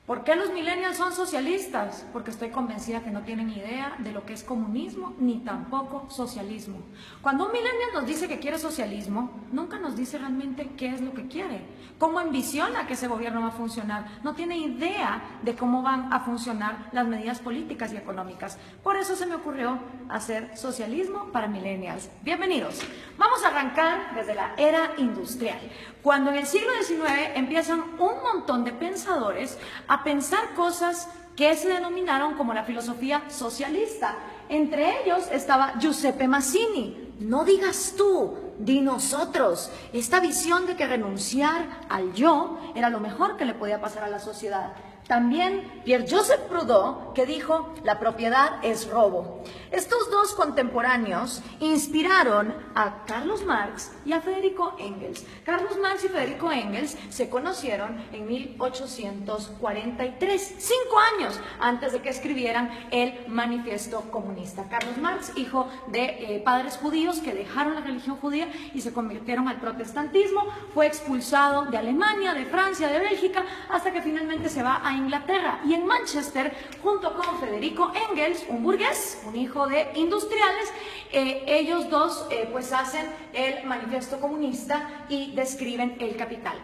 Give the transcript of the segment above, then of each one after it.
¿Por qué los millennials son socialistas? Porque estoy convencida que no tienen idea de lo que es comunismo ni tampoco socialismo. Cuando un millennial nos dice que quiere socialismo, nunca nos dice realmente qué es lo que quiere, cómo ambiciona que ese gobierno va a funcionar. No tiene idea de cómo van a funcionar las medidas políticas y económicas. Por eso se me ocurrió hacer socialismo para millennials. Bienvenidos. Vamos a arrancar desde la era industrial, cuando en el siglo XIX empiezan un montón de pensadores a pensar cosas que se denominaron como la filosofía socialista. Entre ellos estaba Giuseppe Mazzini. No digas tú, di nosotros. Esta visión de que renunciar al yo era lo mejor que le podía pasar a la sociedad. También Pierre-Joseph Proudhon, que dijo, la propiedad es robo. Estos dos contemporáneos inspiraron a Carlos Marx y a Federico Engels. Carlos Marx y Federico Engels se conocieron en 1843, 5 años antes de que escribieran el Manifiesto Comunista. Carlos Marx, hijo de padres judíos que dejaron la religión judía y se convirtieron al protestantismo, fue expulsado de Alemania, de Francia, de Bélgica, hasta que finalmente se va a Inglaterra, y en Manchester, junto con Federico Engels, un burgués, un hijo de industriales, ellos dos pues hacen el Manifiesto Comunista y describen el capital.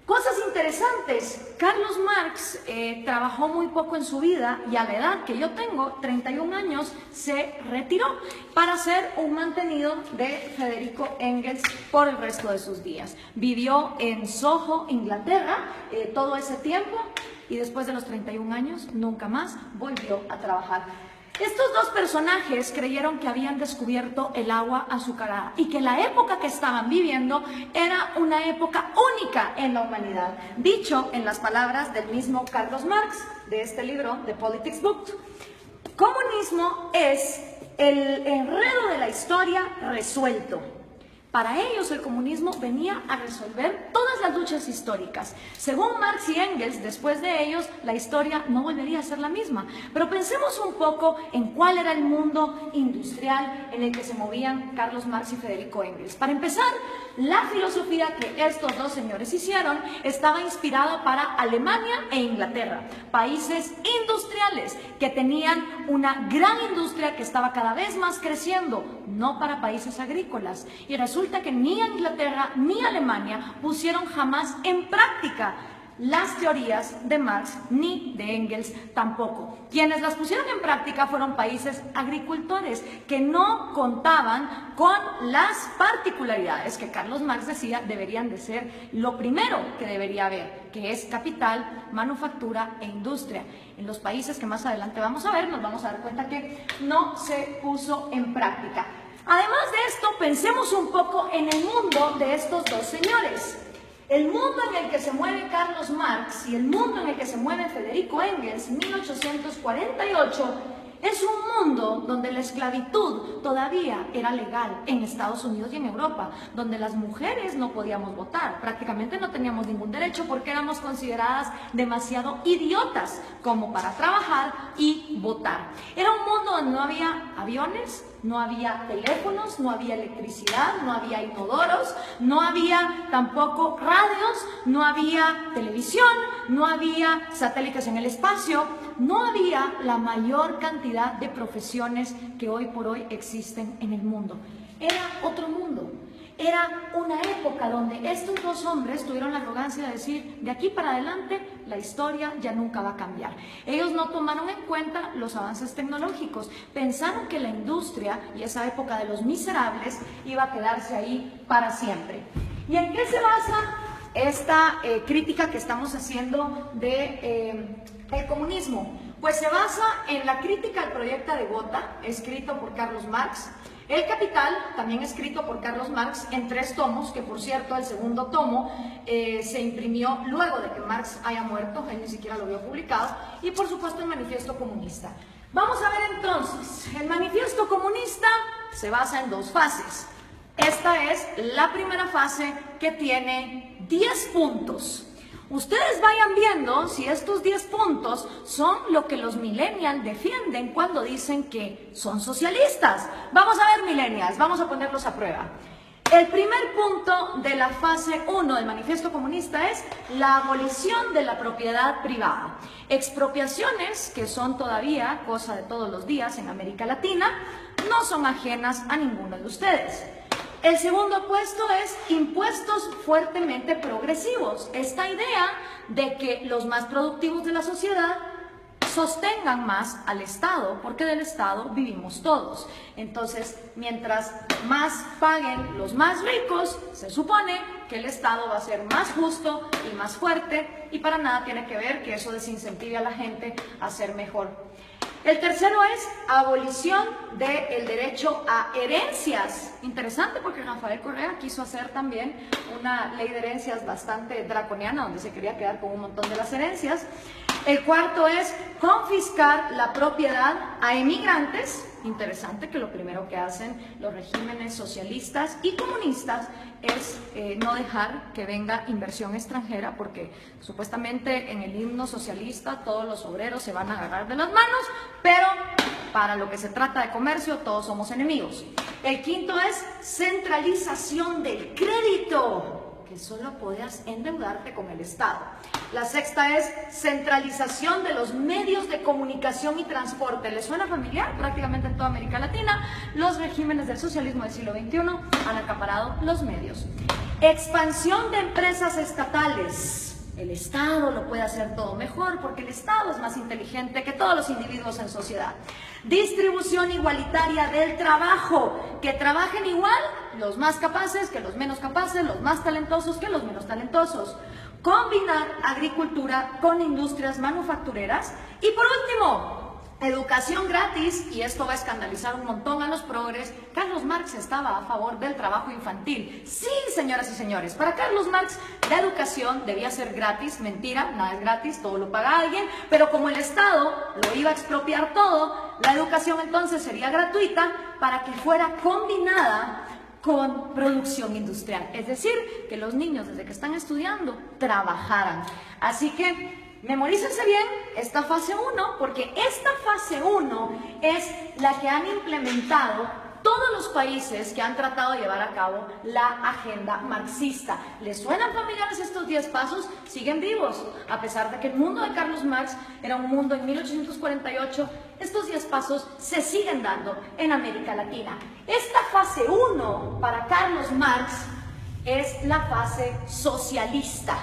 Cosas interesantes, Carlos Marx trabajó muy poco en su vida y a la edad que yo tengo, 31 años, se retiró para ser un mantenido de Federico Engels por el resto de sus días. Vivió en Soho, Inglaterra, todo ese tiempo, y después de los 31 años nunca más volvió a trabajar. Estos dos personajes creyeron que habían descubierto el agua azucarada y que la época que estaban viviendo era una época única en la humanidad. Dicho en las palabras del mismo Carlos Marx, de este libro, The Politics Book, comunismo es el enredo de la historia resuelto. Para ellos el comunismo venía a resolver todas las luchas históricas. Según Marx y Engels, después de ellos la historia no volvería a ser la misma. Pero pensemos un poco en cuál era el mundo industrial en el que se movían Carlos Marx y Federico Engels. Para empezar, la filosofía que estos dos señores hicieron estaba inspirada para Alemania e Inglaterra, países industriales que tenían una gran industria que estaba cada vez más creciendo, no para países agrícolas. Y resulta que ni Inglaterra ni Alemania pusieron jamás en práctica las teorías de Marx ni de Engels tampoco. Quienes las pusieron en práctica fueron países agricultores que no contaban con las particularidades que Carlos Marx decía deberían de ser lo primero que debería haber, que es capital, manufactura e industria. En los países que más adelante vamos a ver, nos vamos a dar cuenta que no se puso en práctica. Además de esto, pensemos un poco en el mundo de estos dos señores. El mundo en el que se mueve Carlos Marx y el mundo en el que se mueve Federico Engels, 1848, es un mundo donde la esclavitud todavía era legal en Estados Unidos y en Europa, donde las mujeres no podíamos votar, prácticamente no teníamos ningún derecho porque éramos consideradas demasiado idiotas como para trabajar y votar. Era un mundo donde no había aviones, no había teléfonos, no había electricidad, no había inodoros, no había tampoco radios, no había televisión, no había satélites en el espacio, no había la mayor cantidad de profesiones que hoy por hoy existen en el mundo. Era otro mundo. Era una época donde estos dos hombres tuvieron la arrogancia de decir, de aquí para adelante la historia ya nunca va a cambiar. Ellos no tomaron en cuenta los avances tecnológicos, pensaron que la industria y esa época de los miserables iba a quedarse ahí para siempre. ¿Y en qué se basa esta crítica que estamos haciendo de el comunismo? Pues se basa en la crítica al proyecto de Gotha, escrito por Carlos Marx, El Capital, también escrito por Carlos Marx en 3 tomos, que por cierto el segundo tomo se imprimió luego de que Marx haya muerto, él ni siquiera lo vio publicado, y por supuesto el Manifiesto Comunista. Vamos a ver entonces, el Manifiesto Comunista se basa en 2 fases. Esta es la primera fase que tiene 10 puntos. Ustedes vayan viendo si estos 10 puntos son lo que los millennials defienden cuando dicen que son socialistas. Vamos a ver, millennials, vamos a ponerlos a prueba. El primer punto de la fase 1 del Manifiesto Comunista es la abolición de la propiedad privada. Expropiaciones, que son todavía cosa de todos los días en América Latina, no son ajenas a ninguno de ustedes. El segundo puesto es impuestos fuertemente progresivos. Esta idea de que los más productivos de la sociedad sostengan más al Estado, porque del Estado vivimos todos. Entonces, mientras más paguen los más ricos, se supone que el Estado va a ser más justo y más fuerte, y para nada tiene que ver que eso desincentive a la gente a ser mejor. El tercero es abolición del derecho a herencias. Interesante, porque Rafael Correa quiso hacer también una ley de herencias bastante draconiana, donde se quería quedar con un montón de las herencias. El cuarto es confiscar la propiedad a emigrantes. Interesante que lo primero que hacen los regímenes socialistas y comunistas es no dejar que venga inversión extranjera, porque supuestamente en el himno socialista todos los obreros se van a agarrar de las manos, pero para lo que se trata de comercio todos somos enemigos. El quinto es centralización del crédito, que solo podías endeudarte con el Estado. La sexta es centralización de los medios de comunicación y transporte. ¿Les suena familiar? Prácticamente en toda América Latina, los regímenes del socialismo del siglo XXI han acaparado los medios. Expansión de empresas estatales. El Estado lo puede hacer todo mejor, porque el Estado es más inteligente que todos los individuos en sociedad. Distribución igualitaria del trabajo, que trabajen igual los más capaces que los menos capaces, los más talentosos que los menos talentosos. Combinar agricultura con industrias manufactureras. Y por último, educación gratis, y esto va a escandalizar un montón a los progres. Carlos Marx estaba a favor del trabajo infantil. Sí, señoras y señores, para Carlos Marx la educación debía ser gratis. Mentira, nada es gratis, todo lo paga alguien, pero como el Estado lo iba a expropiar todo, la educación entonces sería gratuita para que fuera combinada con producción industrial, es decir, que los niños desde que están estudiando trabajaran. Así que memorícense bien esta fase 1, porque esta fase 1 es la que han implementado todos los países que han tratado de llevar a cabo la agenda marxista. ¿Les suenan familiares estos 10 pasos? Siguen vivos, a pesar de que el mundo de Carlos Marx era un mundo en 1848, estos 10 pasos se siguen dando en América Latina. Esta fase 1 para Carlos Marx es la fase socialista.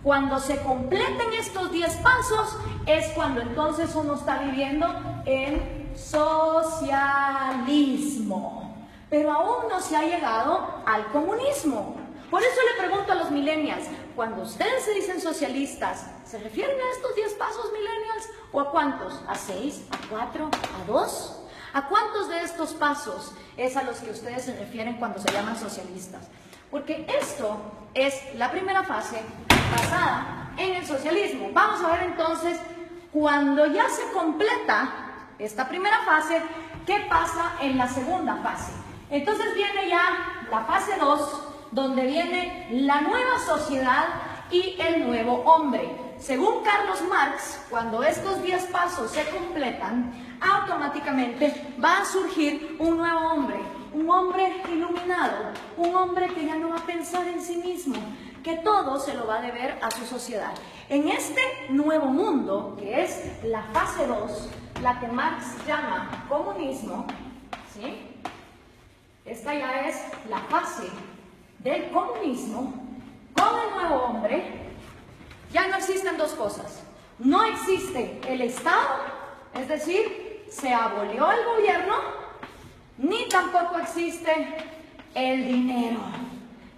Cuando se completen estos 10 pasos es cuando entonces uno está viviendo en socialismo, pero aún no se ha llegado al comunismo. Por eso le pregunto a los millennials, cuando ustedes se dicen socialistas, ¿se refieren a estos 10 pasos, millennials? ¿O a cuántos? ¿A 6? ¿A 4? ¿A 2? ¿A cuántos de estos pasos es a los que ustedes se refieren cuando se llaman socialistas? Porque esto es la primera fase basada en el socialismo. Vamos a ver entonces, cuando ya se completa esta primera fase, ¿qué pasa en la segunda fase? Entonces viene ya la fase 2, donde viene la nueva sociedad y el nuevo hombre. Según Carlos Marx, cuando estos 10 pasos se completan, automáticamente va a surgir un nuevo hombre, un hombre iluminado, un hombre que ya no va a pensar en sí mismo, que todo se lo va a deber a su sociedad. En este nuevo mundo, que es la fase 2, la que Marx llama comunismo, ¿sí? Esta ya es la fase del comunismo. Con el nuevo hombre ya no existen dos cosas. No existe el Estado, es decir, se abolió el gobierno, ni tampoco existe el dinero,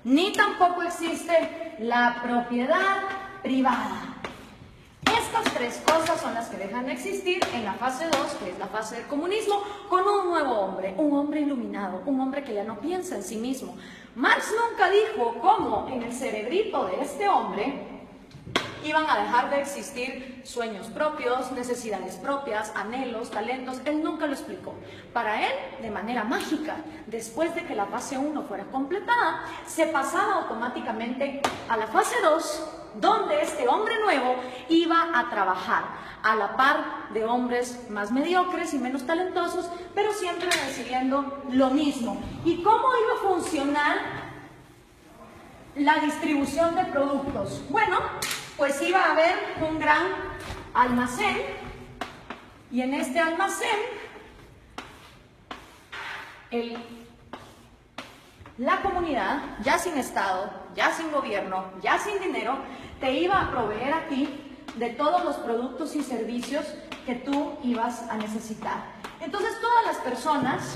ni tampoco existe la propiedad privada. Estas 3 cosas son las que dejan de existir en la fase 2, que es la fase del comunismo, con un nuevo hombre, un hombre iluminado, un hombre que ya no piensa en sí mismo. Marx nunca dijo cómo en el cerebrito de este hombre iban a dejar de existir sueños propios, necesidades propias, anhelos, talentos. Él nunca lo explicó. Para él, de manera mágica, después de que la fase 1 fuera completada, se pasaba automáticamente a la fase 2, donde este hombre nuevo iba a trabajar a la par de hombres más mediocres y menos talentosos, pero siempre recibiendo lo mismo. ¿Y cómo iba a funcionar la distribución de productos. Bueno, pues iba a haber un gran almacén y en este almacén la comunidad, ya sin Estado, ya sin gobierno, ya sin dinero, te iba a proveer a ti de todos los productos y servicios que tú ibas a necesitar. Entonces todas las personas,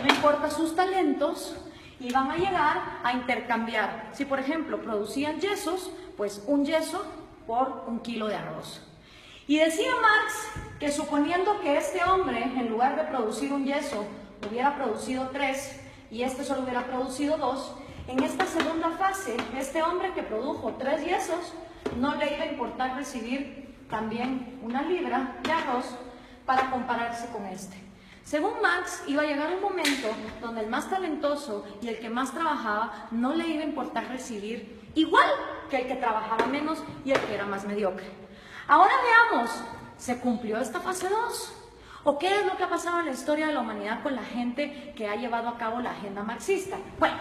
no importa sus talentos, iban a llegar a intercambiar. Si por ejemplo producían yesos, pues un yeso por 1 kilo de arroz. Y decía Marx que suponiendo que este hombre, en lugar de producir un yeso, hubiera producido 3 y este solo hubiera producido 2, en esta segunda fase, este hombre que produjo 3 yesos, no le iba a importar recibir también 1 libra de arroz para compararse con este. Según Marx, iba a llegar un momento donde el más talentoso y el que más trabajaba no le iba a importar recibir igual que el que trabajaba menos y el que era más mediocre. Ahora veamos, ¿se cumplió esta fase 2? ¿O qué es lo que ha pasado en la historia de la humanidad con la gente que ha llevado a cabo la agenda marxista? Bueno,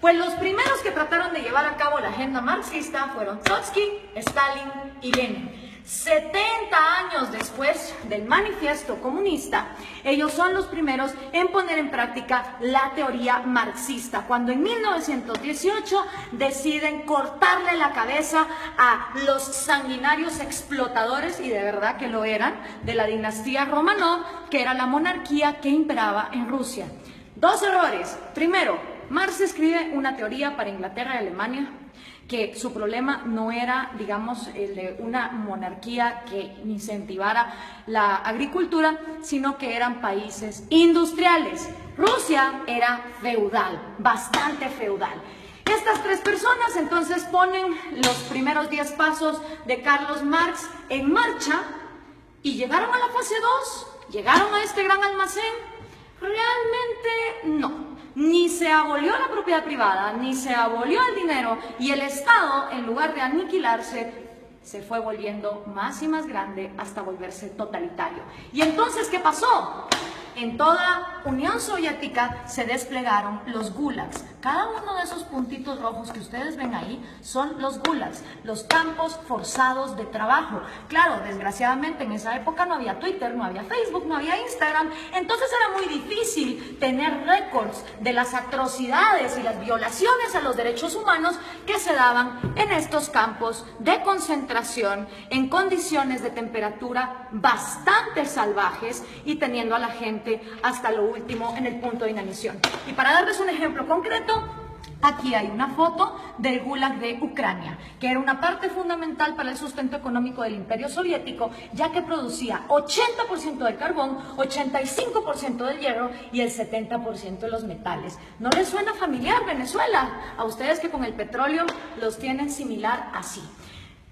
pues los primeros que trataron de llevar a cabo la agenda marxista fueron Trotsky, Stalin y Lenin. 70 años después del manifiesto comunista, ellos son los primeros en poner en práctica la teoría marxista, cuando en 1918 deciden cortarle la cabeza a los sanguinarios explotadores, y de verdad que lo eran, de la dinastía Romanov, que era la monarquía que imperaba en Rusia. 2 errores. Primero, Marx escribe una teoría para Inglaterra y Alemania, que su problema no era, digamos, el de una monarquía que incentivara la agricultura, sino que eran países industriales. Rusia era feudal, bastante feudal. Estas 3 personas entonces ponen los primeros 10 pasos de Carlos Marx en marcha y llegaron a la fase 2, llegaron a este gran almacén. Realmente no. Ni se abolió la propiedad privada, ni se abolió el dinero, y el Estado, en lugar de aniquilarse, se fue volviendo más y más grande hasta volverse totalitario. ¿Y entonces qué pasó? En toda Unión Soviética se desplegaron los gulags. Cada uno de esos puntitos rojos que ustedes ven ahí son los gulags, los campos forzados de trabajo. Claro, desgraciadamente en esa época no había Twitter, no había Facebook, no había Instagram, entonces era muy difícil tener récords de las atrocidades y las violaciones a los derechos humanos que se daban en estos campos de concentración en condiciones de temperatura bastante salvajes y teniendo a la gente hasta lo último en el punto de inanición. Y para darles un ejemplo concreto, aquí hay una foto del Gulag de Ucrania, que era una parte fundamental para el sustento económico del Imperio Soviético, ya que producía 80% del carbón, 85% del hierro y el 70% de los metales. ¿No les suena familiar Venezuela? A ustedes que con el petróleo los tienen similar así.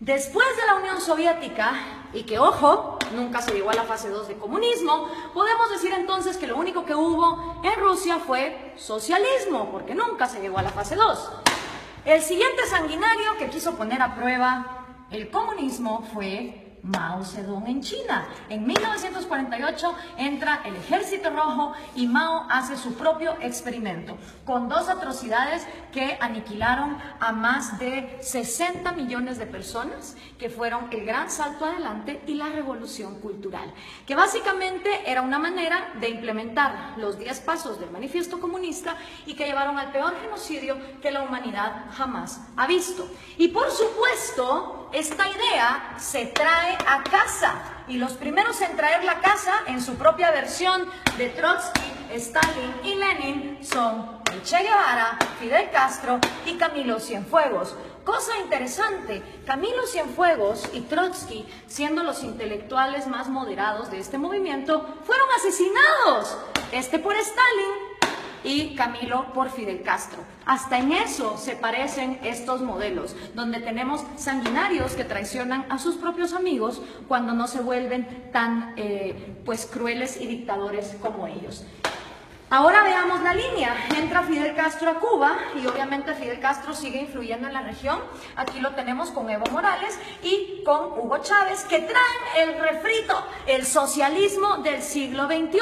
Después de la Unión Soviética, y que ojo, nunca se llegó a la fase 2 de comunismo, podemos decir entonces que lo único que hubo en Rusia fue socialismo, porque nunca se llegó a la fase 2. El siguiente sanguinario que quiso poner a prueba el comunismo fue Mao Zedong en China. En 1948 entra el Ejército Rojo y Mao hace su propio experimento con 2 atrocidades que aniquilaron a más de 60 millones de personas, que fueron el gran salto adelante y la revolución cultural, que básicamente era una manera de implementar los 10 pasos del manifiesto comunista y que llevaron al peor genocidio que la humanidad jamás ha visto. Y por supuesto, esta idea se trae a casa, y los primeros en traer la casa en su propia versión de Trotsky, Stalin y Lenin son el Che Guevara, Fidel Castro y Camilo Cienfuegos. Cosa interesante, Camilo Cienfuegos y Trotsky, siendo los intelectuales más moderados de este movimiento, fueron asesinados, este por Stalin y Camilo por Fidel Castro. Hasta en eso se parecen estos modelos, donde tenemos sanguinarios que traicionan a sus propios amigos cuando no se vuelven tan pues crueles y dictadores como ellos. Ahora veamos la línea. Entra Fidel Castro a Cuba y obviamente Fidel Castro sigue influyendo en la región. Aquí lo tenemos con Evo Morales y con Hugo Chávez, que traen el refrito, el socialismo del siglo XXI.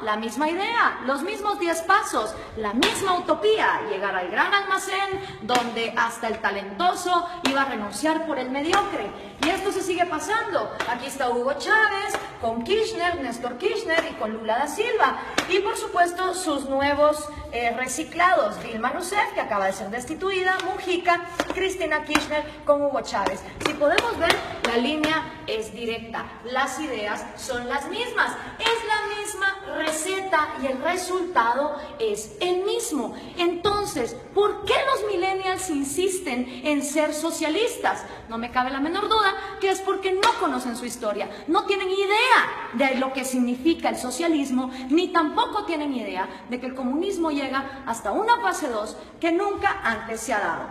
La misma idea, los mismos 10 pasos, la misma utopía, llegar al gran almacén donde hasta el talentoso iba a renunciar por el mediocre. Y esto se sigue pasando. Aquí está Hugo Chávez con Kirchner, Néstor Kirchner y con Lula da Silva. Y por supuesto sus nuevos reciclados, Dilma Rousseff, que acaba de ser destituida, Mujica, Cristina Kirchner con Hugo Chávez. Si podemos ver, la línea es directa, las ideas son las mismas, es la misma receta y el resultado es el mismo. Entonces, ¿por qué los millennials insisten en ser socialistas? No me cabe la menor duda que es porque no conocen su historia, no tienen idea de lo que significa el socialismo, ni tampoco tienen idea de que el comunismo llega hasta una fase 2 que nunca antes se ha dado.